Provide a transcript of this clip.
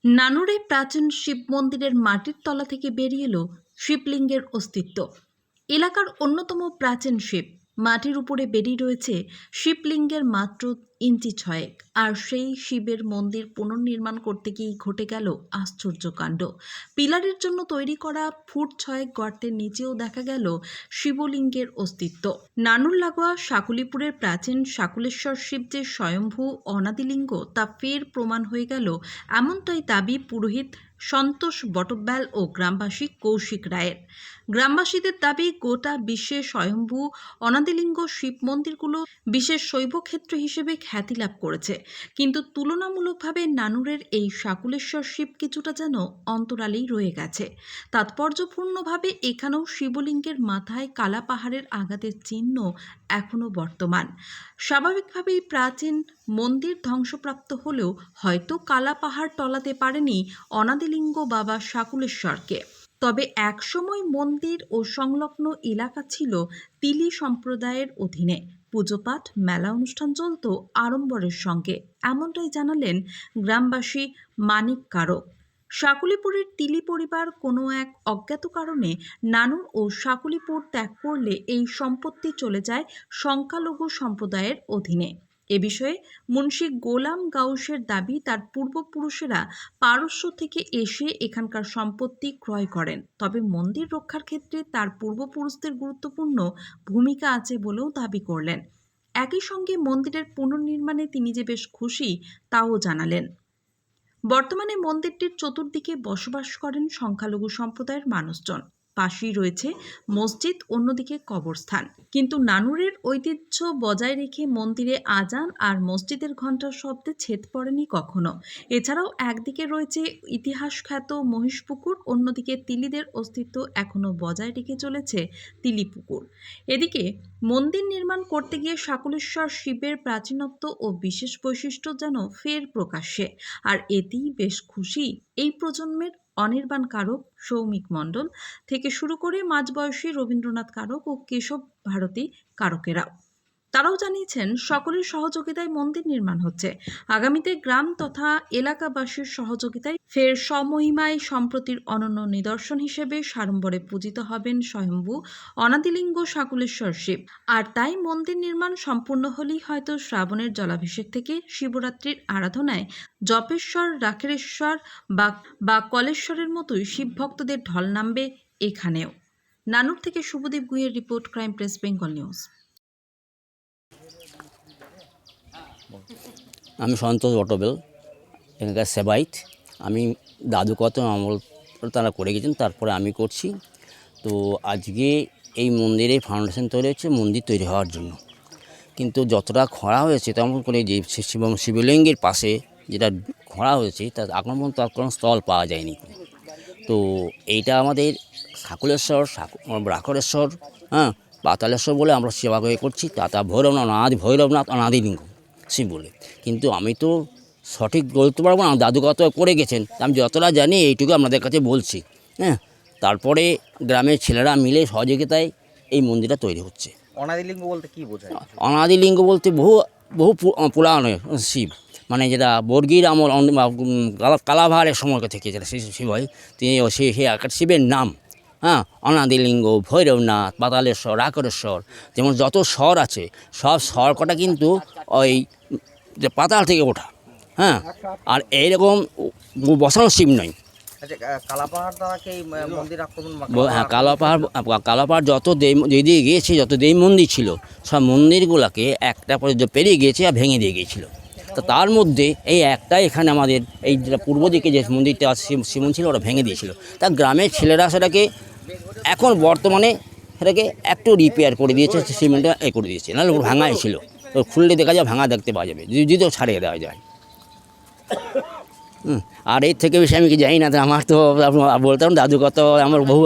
নানুরে প্রাচীন শিব মন্দিরের মাটির তলা থেকে বেরিয়ে এলো শিবলিঙ্গের অস্তিত্ব। এলাকার অন্যতম প্রাচীন শিব মাটির উপরে বেরিয়ে রয়েছে শিবলিঙ্গের মাত্র ইঞ্চি ছয়েক, আর সেই শিবের মন্দির পুনর্নির্মাণ করতে গিয়ে ঘটে গেল আশ্চর্যকাণ্ড। পিলারের জন্য তৈরি করা ফুট ছয়েক গর্তের নিচেও দেখা গেল শিবলিঙ্গের অস্তিত্ব। নানুর লাগোয়া শাকুলিপুরের প্রাচীন শাকুলেশ্বর শিব যে স্বয়ম্ভূ অনাদিলিঙ্গ তা ফের প্রমাণ হয়ে গেল, এমনটাই দাবি পুরোহিত সন্তোষ বটব্যাল ও গ্রামবাসী কৌশিক রায়ের। গ্রামবাসীদের দাবি, গোটা বিশ্বে স্বয়ম্ভূ অনাদিলিঙ্গ শিব মন্দিরগুলো বিশেষ শৈবক্ষেত্র হিসেবে খ্যাতি লাভ করেছে, কিন্তু তুলনামূলকভাবে নানুরের এই শাকুলেশ্বর শিব কিছুটা যেন অন্তরালেই রয়ে গেছে। তাৎপর্যপূর্ণভাবে এখানেও শিবলিঙ্গের মাথায় কালা পাহাড়ের আঘাতের চিহ্ন এখনও বর্তমান। স্বাভাবিকভাবেই প্রাচীন মন্দির ধ্বংসপ্রাপ্ত হলেও হয়তো কালা পাহাড় টলাতে পারেনি অনাদিলিঙ্গ বাবা শাকুলেশ্বরকে। তবে একসময় মন্দির ও সংলগ্ন এলাকা ছিল তিলি সম্প্রদায়ের অধীনে। পুজোপাঠ মেলা অনুষ্ঠান চলত আড়ম্বরের সঙ্গে, এমনটাই জানালেন গ্রামবাসী মানিক কারক। শাকুলিপুরের তিলি পরিবার কোনো এক অজ্ঞাত কারণে নানুর ও শাকুলিপুর ত্যাগ করলে এই সম্পত্তি চলে যায় সংখ্যালঘু সম্প্রদায়ের অধীনে। এ বিষয়ে মুন্সি গোলাম গাউসের দাবি, তার পূর্বপুরুষেরা পারস্য থেকে এসে এখানকার সম্পত্তি ক্রয় করেন, তবে মন্দির রক্ষার ক্ষেত্রে তার পূর্বপুরুষদের গুরুত্বপূর্ণ ভূমিকা আছে বলেও দাবি করলেন। একই সঙ্গে মন্দিরের পুনর্নির্মাণে তিনি যে বেশ খুশি তাও জানালেন। বর্তমানে মন্দিরটির চতুর্দিকে বসবাস করেন সংখ্যালঘু সম্প্রদায়ের মানুষজন। পাশেই রয়েছে মসজিদ, অন্যদিকে কবরস্থান। কিন্তু নানুরের ঐতিহ্য বজায় রেখে মন্দিরে আজান আর মসজিদের ঘণ্টার শব্দে ছেদ পড়েনি কখনো। এছাড়াও একদিকে রয়েছে ইতিহাসখ্যাত মহিষপুকুর, অন্যদিকে তিলিদের অস্তিত্ব এখনও বজায় রেখে চলেছে তিলিপুকুর। এদিকে মন্দির নির্মাণ করতে গিয়ে শাকুলেশ্বর শিবের প্রাচীনত্ব ও বিশেষ বৈশিষ্ট্য যেন ফের প্রকাশ্যে, আর এতেই বেশ খুশি এই প্রজন্মের অনির্বাণ কারক, সৌমিক মণ্ডল থেকে শুরু করে মাঝবয়সী রবীন্দ্রনাথ কারক ও কেশব ভারতী কারকেরাও। তারাও জানিয়েছেন সকলের সহযোগিতায় মন্দির নির্মাণ হচ্ছে। আগামীতে গ্রাম তথা এলাকাবাসীর সহযোগিতায় ফের স্বমহিমায় সম্প্রতির অনন্য নিদর্শন হিসেবে সাড়ম্বরে পূজিত হবেন স্বয়ম্ভূ অনাদিলিঙ্গ শাকুলেশ্বর শিব। আর তাই মন্দির নির্মাণ সম্পূর্ণ হলেই হয়তো শ্রাবণের জলাভিষেক থেকে শিবরাত্রির আরাধনায় জপেশ্বর, রাখেশ্বর বা কলেশ্বরের মতোই শিব ভক্তদের ঢল নামবে এখানেও। নানুর থেকে শুভদীপ গুহের report, crime press, Bengal news. আমি সন্তোষ বটবেল, এখানকার সেবাইট। আমি দাদু কত আমল তারা করে গেছেন, তারপরে আমি করছি। তো আজকে এই মন্দিরের ফাউন্ডেশন তৈরি হচ্ছে মন্দির তৈরি হওয়ার জন্য, কিন্তু যতটা খরা হয়েছে তেমন করে যে শিবলিঙ্গের পাশে যেটা খরা হয়েছে তার এখন পর্যন্ত তার কোনো স্থল পাওয়া যায়নি। তো এইটা আমাদের শাকুলেশ্বর, রাখরেশ্বর, পাতালেশ্বর বলে আমরা সেবা করছি। তা ভৈরবনাথ অনাদিলিঙ্গ শিব বলে। কিন্তু আমি তো সঠিক বলতে পারবো না, দাদু কত করে গেছেন, আমি যতটা জানি এইটুকু আপনাদের কাছে বলছি। তারপরে গ্রামের ছেলেরা মিলে সহযোগিতায় এই মন্দিরটা তৈরি হচ্ছে। অনাদিলিঙ্গ বলতে কি বোঝায়? অনাদিলিঙ্গ বলতে বহু পুরাণের শিব, মানে যেটা বর্গীর আমল কালাভারের সময় থেকে যেটা শিব হয়, তিনি সেই শিবের নাম। অনাদিলিঙ্গ, ভৈরবনাথ, পাতালেশ্বর, রাখরেশ্বর, যেমন যত স্বর আছে সব স্বর কটা কিন্তু ওই যে পাতাল থেকে ওঠা। আর এইরকম বসানো শিব নয়। কালাপাহাড় যত যেদিকে গিয়েছে, যত দেব মন্দির ছিল সব মন্দিরগুলোকে একটা পরে পেরিয়ে গিয়েছে আর ভেঙে দিয়ে গিয়েছিল। তো তার মধ্যে এই একটাই এখানে আমাদের এই যেটা পূর্ব দিকে যে মন্দিরটা শিব ছিল ওটা ভেঙে দিয়েছিল। তা গ্রামের ছেলেরা সেটাকে এখন বর্তমানে সেটাকে একটু রিপেয়ার করে দিয়েছে, সিমেন্টটা করে দিয়েছে, নাহলে ওর ভাঙাই ছিল। তো খুললে দেখা যায়, ভাঙা দেখতে পাওয়া যাবে, যদিও ছাড়িয়ে দেওয়া যায়। আর এর থেকে বেশি আমি কি জানি না। আমার তো বলতাম দাদু কত আমার বহু